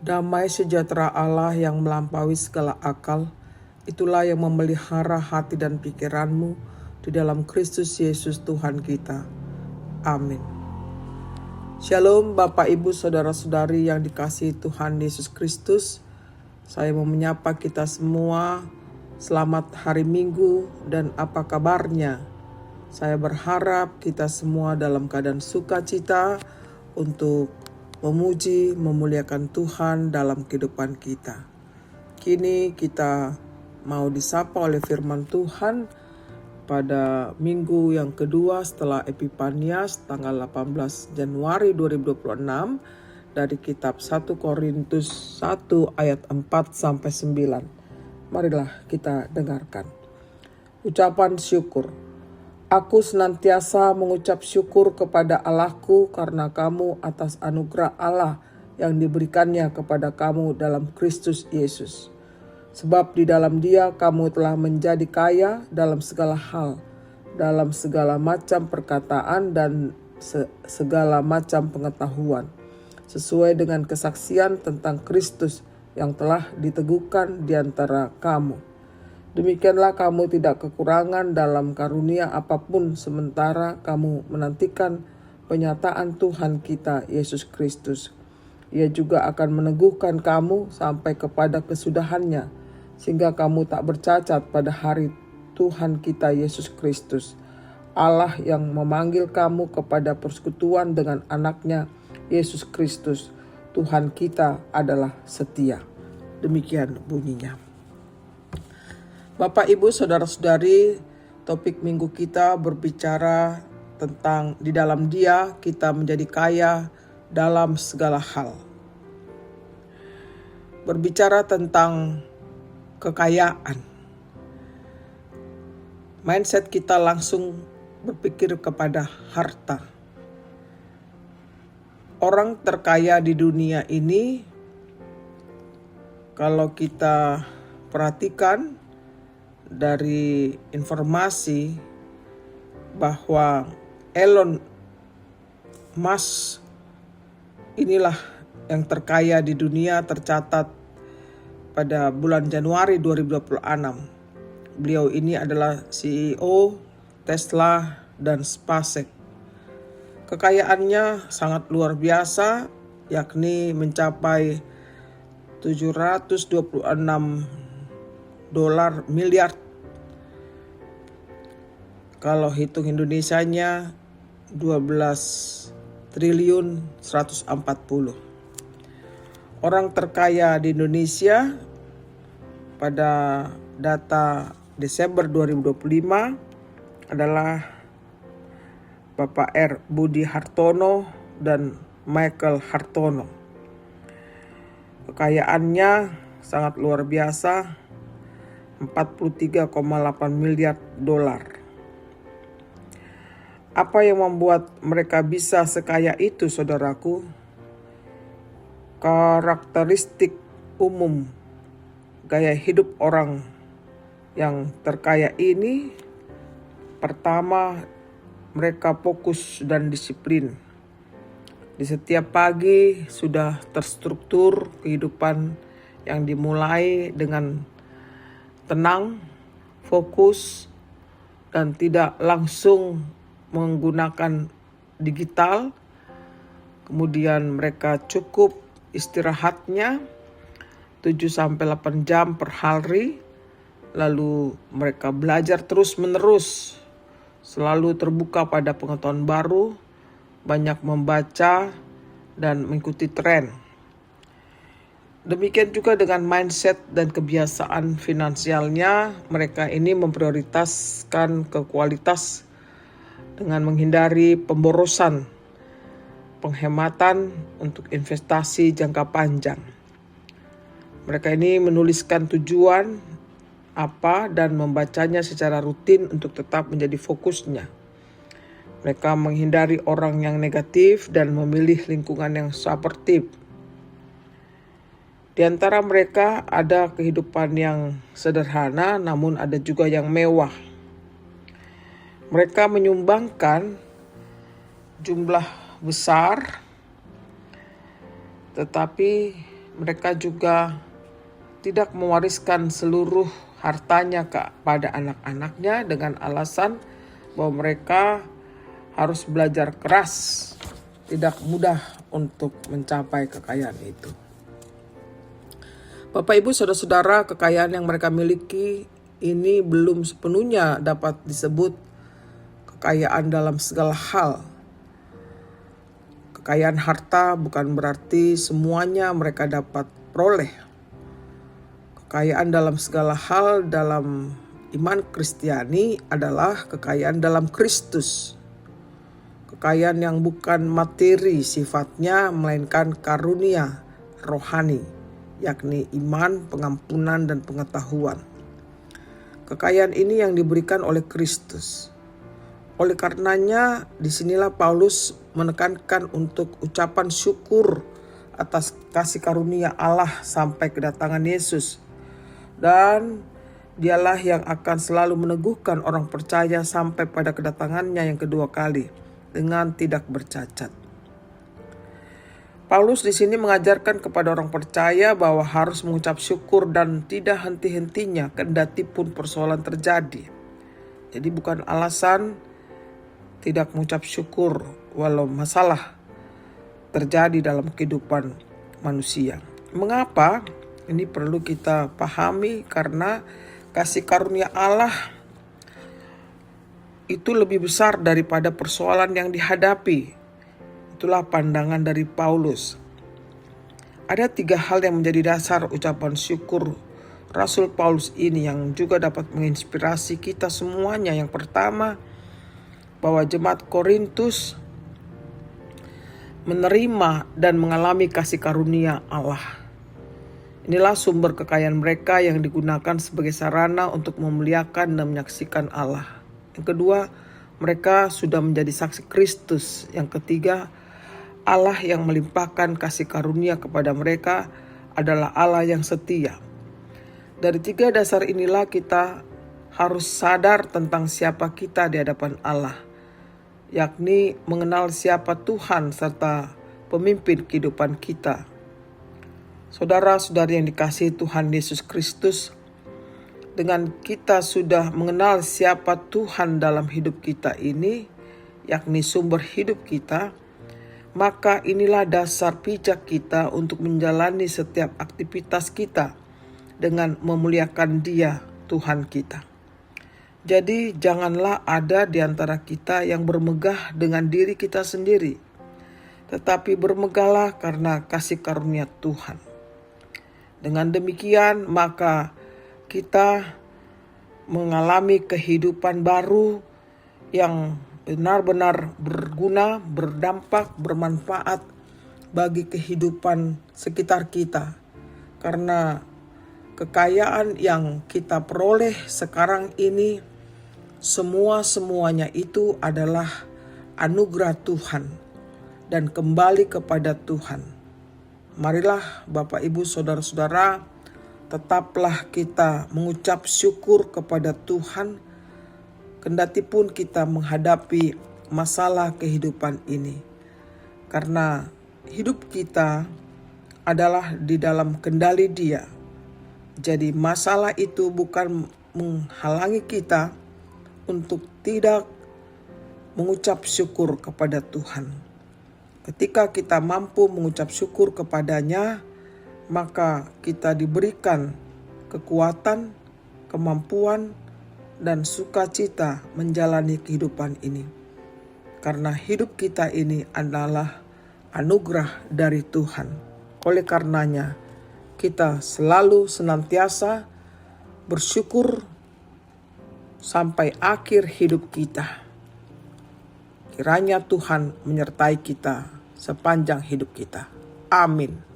Damai sejahtera Allah yang melampaui segala akal, itulah yang memelihara hati dan pikiranmu di dalam Kristus Yesus Tuhan kita. Amin. Shalom Bapak Ibu Saudara-saudari yang dikasihi Tuhan Yesus Kristus. Saya mau menyapa kita semua. Selamat hari Minggu dan apa kabarnya? Saya berharap kita semua dalam keadaan sukacita untuk memuji, memuliakan Tuhan dalam kehidupan kita. Kini kita mau disapa oleh firman Tuhan pada minggu yang kedua setelah Epifanias tanggal 18 Januari 2026 dari kitab 1 Korintus 1 ayat 4 sampai 9. Marilah kita dengarkan. Ucapan syukur. Aku senantiasa mengucap syukur kepada Allahku karena kamu atas anugerah Allah yang diberikannya kepada kamu dalam Kristus Yesus. Sebab di dalam Dia kamu telah menjadi kaya dalam segala hal, dalam segala macam perkataan dan segala macam pengetahuan, sesuai dengan kesaksian tentang Kristus yang telah diteguhkan di antara kamu. Demikianlah kamu tidak kekurangan dalam karunia apapun sementara kamu menantikan penyataan Tuhan kita Yesus Kristus. Ia juga akan meneguhkan kamu sampai kepada kesudahannya, sehingga kamu tak bercacat pada hari Tuhan kita Yesus Kristus. Allah yang memanggil kamu kepada persekutuan dengan anaknya Yesus Kristus, Tuhan kita adalah setia. Demikian bunyinya. Bapak, Ibu, Saudara-saudari, topik minggu kita berbicara tentang di dalam Dia kita menjadi kaya dalam segala hal. Berbicara tentang kekayaan. Mindset kita langsung berpikir kepada harta. Orang terkaya di dunia ini, kalau kita perhatikan dari informasi bahwa Elon Musk inilah yang terkaya di dunia tercatat pada bulan Januari 2026. Beliau ini adalah CEO Tesla dan SpaceX. Kekayaannya sangat luar biasa, yakni mencapai 726 miliar. Kalau hitung Indonesianya 12 triliun 140. Orang terkaya di Indonesia pada data Desember 2025 adalah Bapak R. Budi Hartono dan Michael Hartono. Kekayaannya sangat luar biasa, 43,8 miliar dolar. Apa yang membuat mereka bisa sekaya itu, saudaraku? Karakteristik umum gaya hidup orang yang terkaya ini, pertama, mereka fokus dan disiplin. Di setiap pagi sudah terstruktur kehidupan yang dimulai dengan tenang, fokus, dan tidak langsung menggunakan digital. Kemudian mereka cukup istirahatnya 7-8 jam per hari. Lalu mereka belajar terus-menerus, selalu terbuka pada pengetahuan baru, banyak membaca dan mengikuti tren. Demikian juga dengan mindset dan kebiasaan finansialnya, mereka ini memprioritaskan ke kualitas dengan menghindari pemborosan, penghematan untuk investasi jangka panjang. Mereka ini menuliskan tujuan apa dan membacanya secara rutin untuk tetap menjadi fokusnya. Mereka menghindari orang yang negatif dan memilih lingkungan yang suportif. Di antara mereka ada kehidupan yang sederhana, namun ada juga yang mewah. Mereka menyumbangkan jumlah besar, tetapi Mereka juga tidak mewariskan seluruh hartanya kepada anak-anaknya dengan alasan bahwa mereka harus belajar keras, tidak mudah untuk mencapai kekayaan itu. Bapak Ibu Saudara-saudara, kekayaan yang mereka miliki ini belum sepenuhnya dapat disebut kekayaan dalam segala hal. Kekayaan harta bukan berarti semuanya mereka dapat peroleh. Kekayaan dalam segala hal dalam iman Kristiani adalah kekayaan dalam Kristus. Kekayaan yang bukan materi sifatnya, melainkan karunia rohani, yakni iman, pengampunan, dan pengetahuan. Kekayaan ini yang diberikan oleh Kristus. Oleh karenanya, disinilah Paulus menekankan untuk ucapan syukur atas kasih karunia Allah sampai kedatangan Yesus. Dan dialah yang akan selalu meneguhkan orang percaya sampai pada kedatangannya yang kedua kali dengan tidak bercacat. Paulus di sini mengajarkan kepada orang percaya bahwa harus mengucap syukur dan tidak henti-hentinya kendati pun persoalan terjadi. Jadi bukan alasan tidak mengucap syukur walau masalah terjadi dalam kehidupan manusia. Mengapa? Ini perlu kita pahami karena kasih karunia Allah itu lebih besar daripada persoalan yang dihadapi. Itulah pandangan dari Paulus. Ada 3 hal yang menjadi dasar ucapan syukur Rasul Paulus ini yang juga dapat menginspirasi kita semuanya. Yang pertama, bahwa jemaat Korintus menerima dan mengalami kasih karunia Allah. Inilah sumber kekayaan mereka yang digunakan sebagai sarana untuk memuliakan dan menyaksikan Allah. Yang kedua, mereka sudah menjadi saksi Kristus. Yang ketiga, Allah yang melimpahkan kasih karunia kepada mereka adalah Allah yang setia. Dari 3 dasar inilah kita harus sadar tentang siapa kita di hadapan Allah, yakni mengenal siapa Tuhan serta pemimpin kehidupan kita. Saudara-saudari yang dikasihi Tuhan Yesus Kristus, dengan kita sudah mengenal siapa Tuhan dalam hidup kita ini, yakni sumber hidup kita, maka inilah dasar pijak kita untuk menjalani setiap aktivitas kita dengan memuliakan Dia, Tuhan kita. Jadi janganlah ada di antara kita yang bermegah dengan diri kita sendiri, tetapi bermegahlah karena kasih karunia Tuhan. Dengan demikian maka kita mengalami kehidupan baru yang benar-benar berguna, berdampak, bermanfaat bagi kehidupan sekitar kita. Karena kekayaan yang kita peroleh sekarang ini semuanya itu adalah anugerah Tuhan dan kembali kepada Tuhan. Marilah Bapak Ibu Saudara-saudara, tetaplah kita mengucap syukur kepada Tuhan kendati pun kita menghadapi masalah kehidupan ini. Karena hidup kita adalah di dalam kendali Dia. Jadi masalah itu bukan menghalangi kita untuk tidak mengucap syukur kepada Tuhan. Ketika kita mampu mengucap syukur kepadanya, maka kita diberikan kekuatan, kemampuan, dan sukacita menjalani kehidupan ini. Karena hidup kita ini adalah anugerah dari Tuhan. Oleh karenanya, kita selalu senantiasa bersyukur sampai akhir hidup kita. Kiranya Tuhan menyertai kita sepanjang hidup kita. Amin.